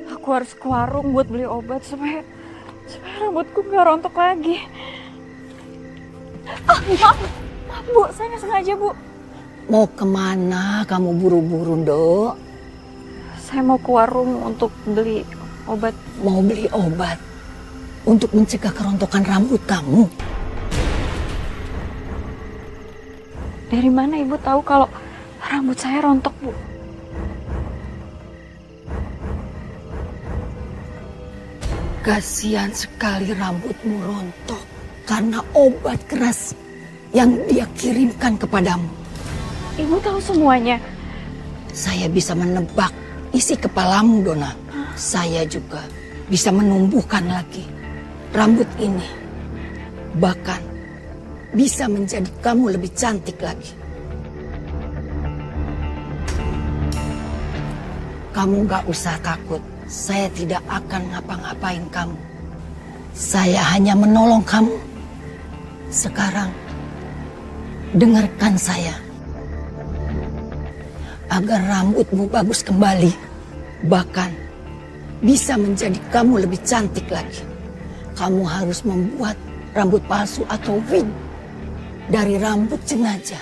Aku harus ke warung buat beli obat supaya rambutku nggak rontok lagi. Maaf Bu, saya nggak sengaja Bu. Mau kemana kamu buru-buru, Dok? Saya mau ke warung untuk beli obat. Mau beli obat untuk mencegah kerontokan rambut kamu? Dari mana Ibu tahu kalau rambut saya rontok, Bu? Kasihan sekali rambutmu rontok karena obat keras yang dia kirimkan kepadamu. Ibu tahu semuanya. Saya bisa menebak isi kepalamu, Dona. Saya juga bisa menumbuhkan lagi rambut ini. Bahkan bisa menjadi kamu lebih cantik lagi. Kamu gak usah takut. Saya tidak akan ngapa-ngapain kamu. Saya hanya menolong kamu. Sekarang, dengarkan saya. Agar rambutmu bagus kembali. Bahkan bisa menjadi kamu lebih cantik lagi. Kamu harus membuat rambut palsu atau wig dari rambut jenazah.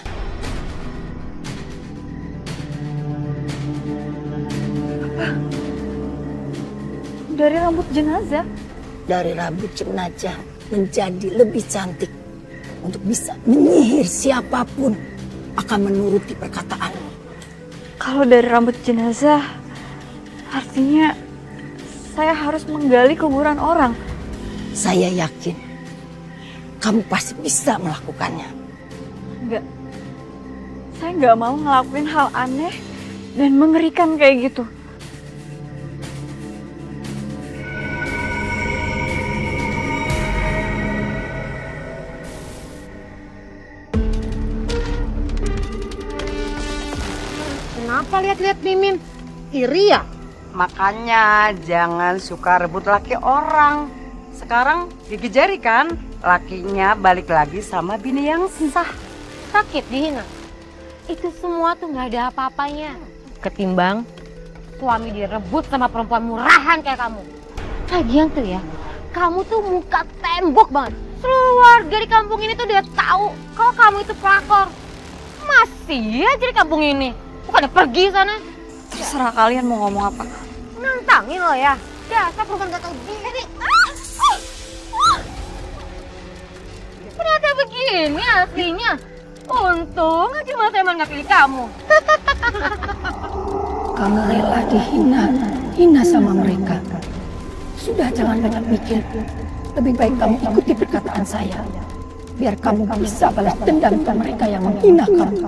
Dari rambut jenazah? Dari rambut jenazah menjadi lebih cantik. Untuk bisa menyihir siapapun akan menuruti perkataanmu. Kalau dari rambut jenazah, artinya saya harus menggali kuburan orang. Saya yakin kamu pasti bisa melakukannya. Enggak. Saya nggak mau ngelakuin hal aneh dan mengerikan kayak gitu. Kenapa lihat-lihat Mimin? Iri ya? Makanya jangan suka rebut laki orang. Sekarang gigi jari kan, lakinya balik lagi sama bini yang sah. Sakit dihina. Itu semua tuh nggak ada apa-apanya. Ketimbang suami direbut sama perempuan murahan kayak kamu. Lagian tuh ya, kamu tuh muka tembok banget. Seluruh warga di kampung ini tuh udah tahu kalau kamu itu pelakor. Masih aja di kampung ini. Bukannya pergi sana. Terserah kalian mau ngomong apa. Nantangin lo ya. Dasar perempuan gak tahu diri. Ternyata begini aslinya. Untung aja Mas Eman gak pilih kamu. Kamu rela hina sama mereka. Sudah, jangan banyak mikir. Lebih baik kamu ikuti perkataan saya. Biar kamu bisa balas dendam ke mereka yang menghina kamu.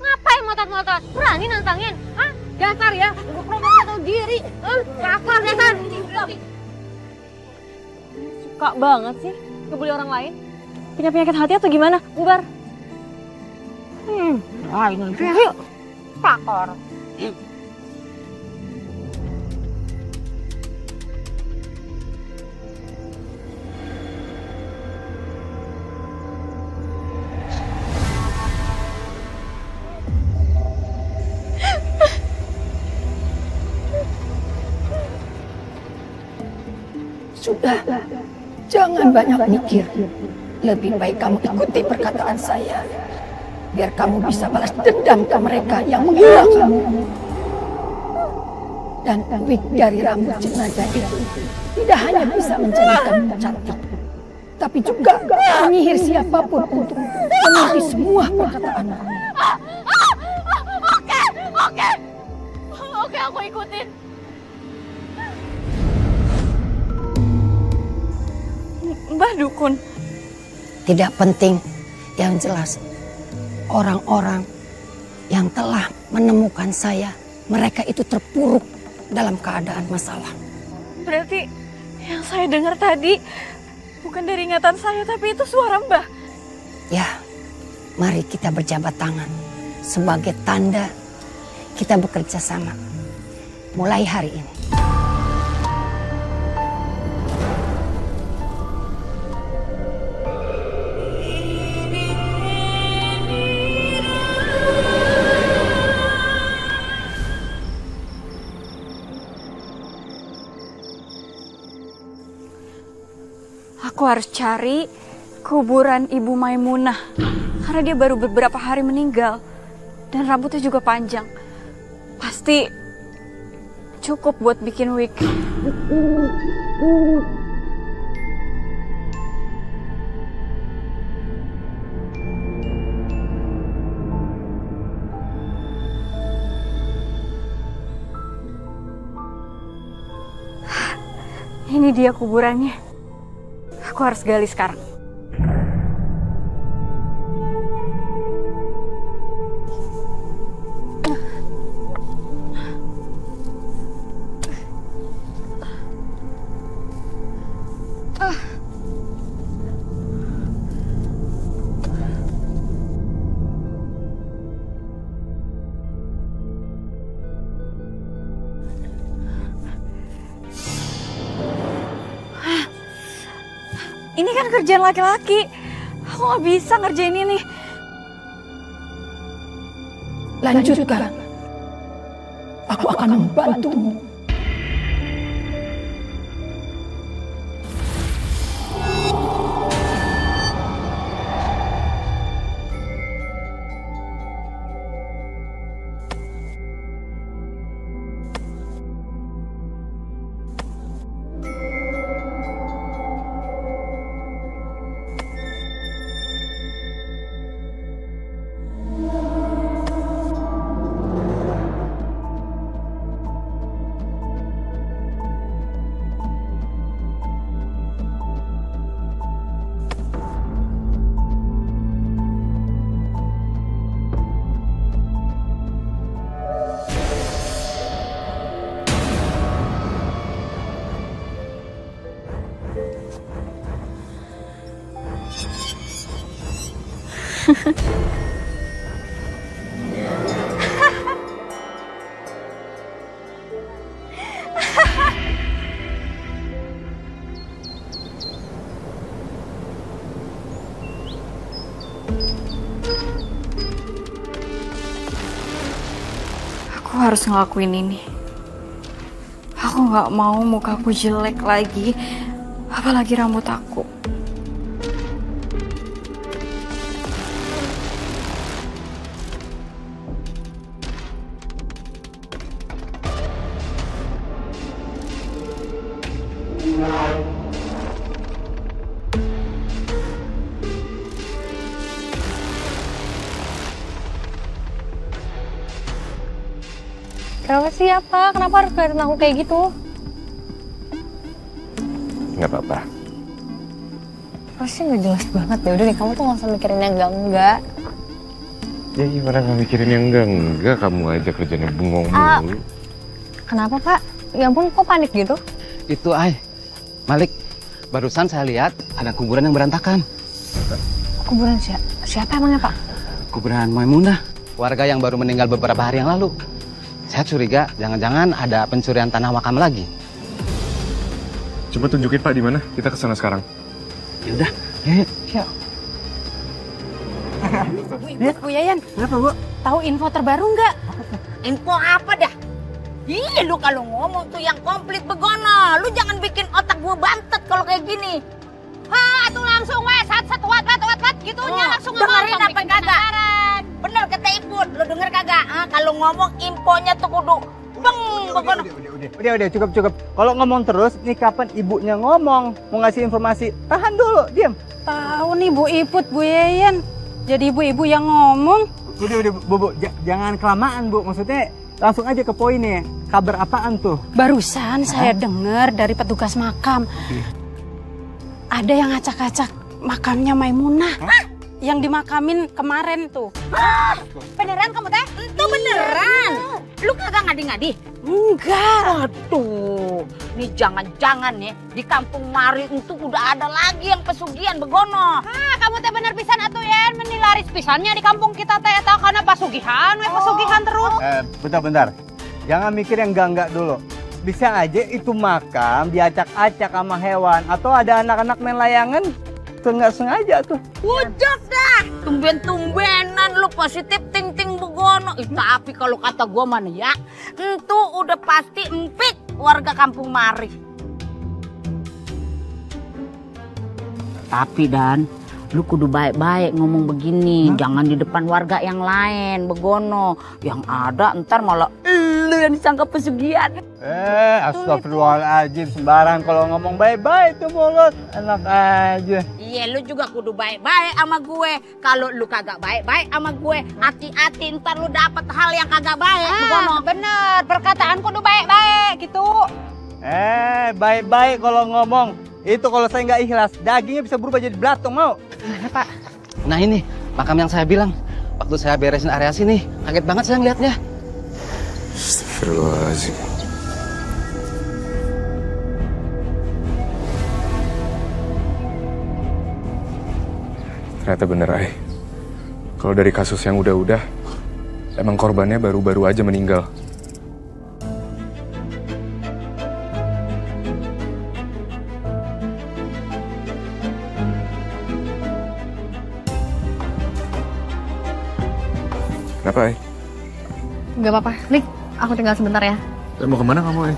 Ngapain motot-motot? Berani nantangin? Hah? Dasar ya, perempuan gak tahu diri. Kasar dasar. Suka banget sih ngebully orang lain. Punya penyakit hati atau gimana? Bubar. Ini dia. Pelakor. Sudah, jangan banyak mikir. Lebih baik kamu ikuti perkataan saya. Biar kamu bisa balas dendam ke mereka yang menghina kamu. Dan wig dari rambut jenazah itu tidak hanya bisa menjadikan kamu cantik, tapi juga menyihir siapapun untuk menuruti semua perkataanmu. Oke, aku ikutin. Mbah Dukun. Tidak penting, yang jelas orang-orang yang telah menemukan saya, mereka itu terpuruk dalam keadaan masalah. Berarti yang saya dengar tadi bukan dari ingatan saya, tapi itu suara Mbah. Ya, mari kita berjabat tangan sebagai tanda kita bekerja sama mulai hari ini. Aku harus cari kuburan Ibu Maimunah. Karena dia baru beberapa hari meninggal. Dan rambutnya juga panjang. Pasti cukup buat bikin wig. Ini dia kuburannya. Aku harus gali sekarang. Ini kan kerjaan laki-laki. Aku gak bisa ngerjain ini. Lanjutkan. Aku akan membantumu. Aku harus ngelakuin ini. Aku gak mau mukaku jelek lagi, apalagi rambut aku. Kenapa sih apa? Kenapa harus ngeliatin aku kayak gitu? Nggak apa-apa. Pasti nggak jelas banget deh. Udah deh, kamu tuh nggak usah mikirin yang enggak. Ya gimana nggak mikirin yang enggak, kamu aja kerjanya bengong mulu. Kenapa Pak? Ya ampun, kok panik gitu? Itu Malik, barusan saya lihat ada kuburan yang berantakan. Kuburan siapa emangnya Pak? Kuburan Maimunah, warga yang baru meninggal beberapa hari yang lalu. Saya curiga jangan-jangan ada pencurian tanah makam lagi. Coba tunjukin Pak di mana? Kita ke sana sekarang. Yaudah, yuk. Bu Yayan, Kenapa, Bu? tahu info terbaru nggak? Info apa dah? Iya, lu kalau ngomong tuh yang komplit begono. Lu jangan bikin otak gua bantet kalau kayak gini. Ha, tuh langsung wes, wat gitunya langsung dengerin apa kagak? Bener kata Ibu, lu denger kagak? Kalau ngomong infonya tuh kudu beng begono. Udah, cukup. Kalau ngomong terus, nih kapan ibunya ngomong? Mau ngasih informasi, tahan dulu, diam. Tahu nih Bu Iput, Bu Yayan. Jadi ibu-ibu yang ngomong. Udah, Bu, jangan kelamaan, Bu. Maksudnya langsung aja ke poinnya. Kabar apaan tuh? Barusan saya dengar dari petugas makam. Ada yang acak-acak makamnya Maimunah. Yang dimakamin kemarin tuh. Beneran kamu teh? Itu beneran. Lu kagak ngadi-ngadi? Enggak. Aduh, nih jangan-jangan nih di kampung Mari itu udah ada lagi yang pesugihan begono. Kamu teh bener pisan atuh Yen, menilaris pisannya di kampung kita teh eta karena pasugihan terus. Bentar. Jangan mikir yang enggak dulu. Bisa aja itu makam diacak-acak sama hewan. Atau ada anak-anak main layangan. Nggak sengaja tuh. Wujud dah. Tumben-tumbenan lu positif ting-ting begono. Tapi kalau kata gua mana ya, itu udah pasti empit warga kampung Mari. Tapi Dan, lu kudu baik-baik ngomong begini. Jangan di depan warga yang lain, begono. Yang ada ntar malah lu yang disangka pesugihan. Astagfirullahaladzim, sembarang kalau ngomong baik-baik tuh mulut. Enak aja. Iya, lu juga kudu baik-baik sama gue. Kalau lu kagak baik-baik sama gue, hati-hati ntar lu dapet hal yang kagak baik, begono. Bener, perkataan kudu baik-baik gitu. Baik-baik kalau ngomong. Itu kalau saya nggak ikhlas, dagingnya bisa berubah jadi belatung, mau? Gimana Pak? Nah ini, makam yang saya bilang. Waktu saya beresin area sini, kaget banget saya ngeliatnya. Astagfirullahaladzim. Ternyata bener, Ay. Kalau dari kasus yang udah-udah, emang korbannya baru-baru aja meninggal. Kenapa, Ay? Gak apa-apa, Lik, aku tinggal sebentar ya. Mau kemana kamu, Ay?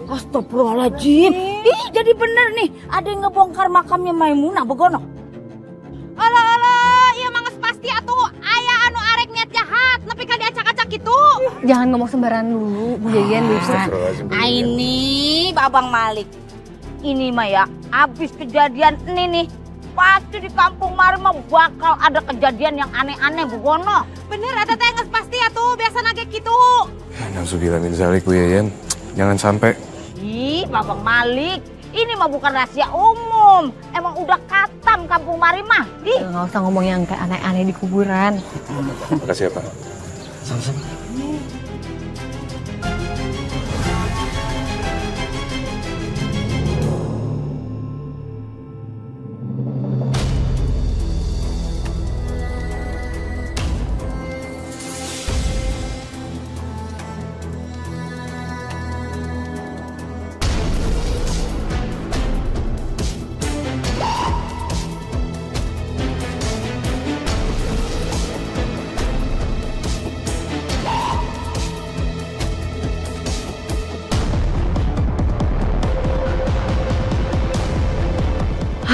Astagfirullahaladzim. Ih, jadi bener nih. Ada yang ngebongkar makamnya Maimunah, begono. Alah, iya manges pasti atuh. Ayah anu arek niat jahat, tapi kan diacak-acak gitu. Jangan ngomong sembarangan dulu, Bu Yeyen, Bu Ustaz. Ini Babang Malik. Ini mah ya, abis kejadian ini nih, pasti di kampung mari mah bakal ada kejadian yang aneh-aneh, begono. Bener, ada teh nges pasti atuh, biasa nage gitu. Nauzubillah min zalik, Bu Yeyen. Jangan sampai. Ih, Babang Malik, ini mah bukan rahasia umum. Emang udah katam kampung mari mah. Ih, Nggak usah ngomong yang kayak aneh-aneh di kuburan. Makasih ya, Pak. Sama-sama.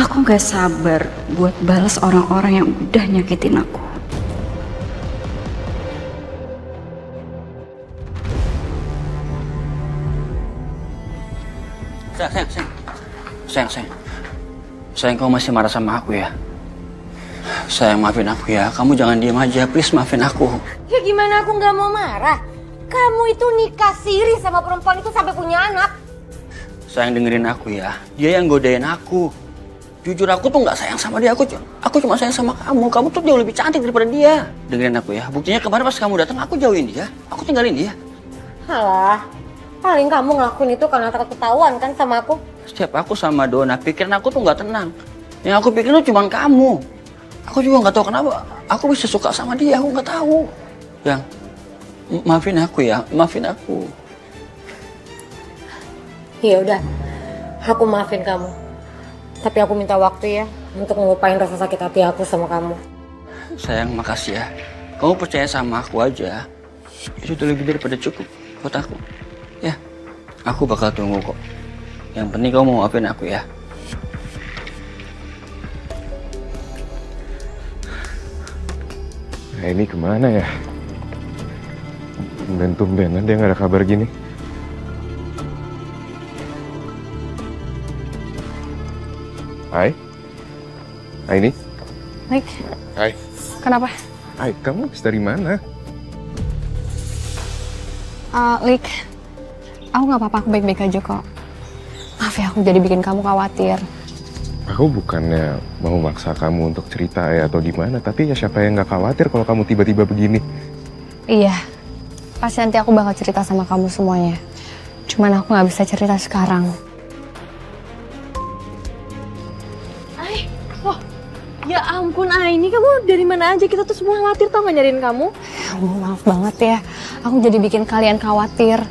Aku gak sabar buat balas orang-orang yang udah nyakitin aku. Sayang, kamu masih marah sama aku ya? Sayang, maafin aku ya. Kamu jangan diam aja, please maafin aku. Ya gimana aku nggak mau marah? Kamu itu nikah siri sama perempuan itu sampai punya anak. Sayang, dengerin aku ya. Dia yang godain aku. Jujur aku tuh nggak sayang sama dia. Aku cuma sayang sama kamu. Kamu tuh jauh lebih cantik daripada dia. Dengerin aku ya. Buktinya kemarin pas kamu datang aku jauhin dia. Aku tinggalin dia. Alah, paling kamu ngelakuin itu karena takut ketahuan kan sama aku. Setiap aku sama Dona, pikiran aku tuh nggak tenang. Yang aku pikirin tuh cuma kamu. Aku juga nggak tahu kenapa aku bisa suka sama dia. Aku nggak tahu. Yang maafin aku ya. Maafin aku. Ya udah, aku maafin kamu. Tapi aku minta waktu ya untuk ngelupain rasa sakit hati aku sama kamu. Sayang, makasih ya. Kamu percaya sama aku aja. Itu udah lebih daripada cukup buat aku. Ya, aku bakal tunggu kok. Yang penting kamu mau maafin aku ya. Nah, ini kemana ya? Tumben-tumbenan dia nggak ada kabar gini. Hai. Hai ini. Lik. Hai. Kenapa? Hai, kamu habis dari mana? Lik, aku nggak apa-apa, aku baik-baik aja kok. Maaf ya, aku jadi bikin kamu khawatir. Aku bukannya mau maksa kamu untuk cerita ya atau gimana, tapi ya siapa yang nggak khawatir kalau kamu tiba-tiba begini? Iya, pasti nanti aku bakal cerita sama kamu semuanya. Cuman aku nggak bisa cerita sekarang. Ya ampun, ini kamu dari mana aja? Kita tuh semua khawatir tau gak nyariin kamu. Maaf banget ya, aku jadi bikin kalian khawatir.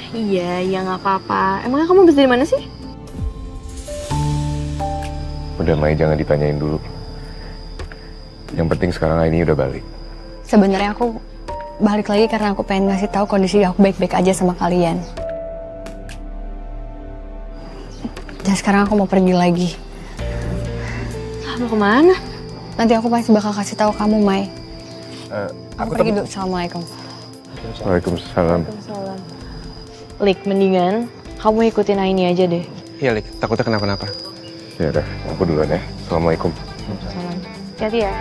Iya, ya nggak apa-apa. Emangnya kamu habis dari mana sih? Udah, Mai, jangan ditanyain dulu. Yang penting sekarang ini udah balik. Sebenarnya aku balik lagi karena aku pengen ngasih tahu kondisi aku baik-baik aja sama kalian. Dan sekarang aku mau pergi lagi. Mau kemana? Nanti aku pasti bakal kasih tahu kamu, Mai. Aku pergi dulu. Assalamualaikum. Waalaikumsalam. Lik, mendingan kamu ikutin Aini aja deh. Iya, Lik. Takutnya kenapa-napa. Ya udah, aku duluan ya. Assalamualaikum. Hati-hati ya.